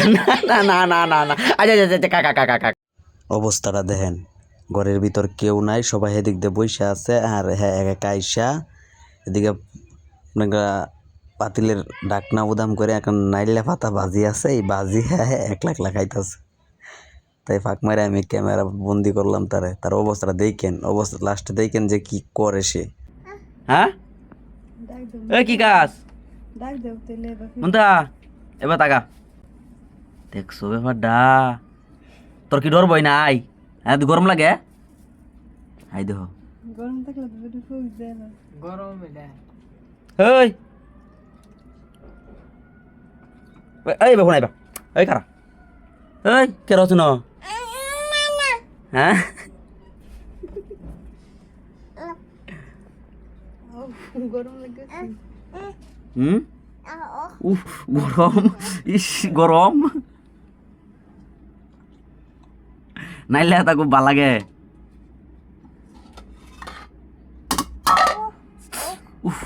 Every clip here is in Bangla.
না না না না না আচ্ছা আচ্ছা আচ্ছা কাকা কাকা কাকা অবস্থাটা দেখেন ঘরের ভিতর কেউ নাই সবাই এদিক দিয়ে বসে আছে আর হ্যাঁ একা আইসা এদিকে পাতিলের ডাকনা উদাম করে এখন নাইলে পাতা বাজি আছে এই বাজি হ্যাঁ এক লাখ লাখাইতেছে তাই ফাঁক মারে আমি ক্যামেরা বন্দি করলাম তার অবস্থাটা দেখেন অবস্থা লাস্টে দেখেন যে কি করে সে হ্যাঁ এই কি কাজ মন্তা এবার তাকা দেখছো ব্যাপারটা তোর কি ডর বই নাই হ্যাঁ গরম লাগে আই দেখো গরম থাকলে তো একটু ফুক দেয় না গরম এটা এই এই বাবু নাই বা এই কারা এই কে রছ ন হ্যাঁ গরম লাগে উফ গরম ইস গরম নাইলে তা খুব ভাল লাগে উফ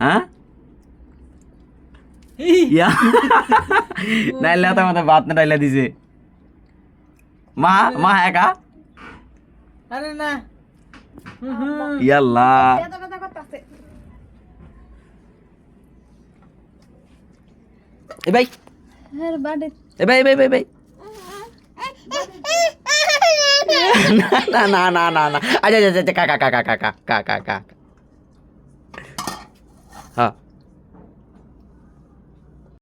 হ্যাঁ ইয়া নাইলে তো আমাদের ভাত না ডাইলা দিছে মা মা একা আরে না ইয়াল্লা এ ভাই হ্যাঁ বাড়ি এ ভাই ভাই ভাই ভাই না না না না না আচ্ছা আচ্ছা কাকা কাকা কাকা কাকা কাকা হ্যাঁ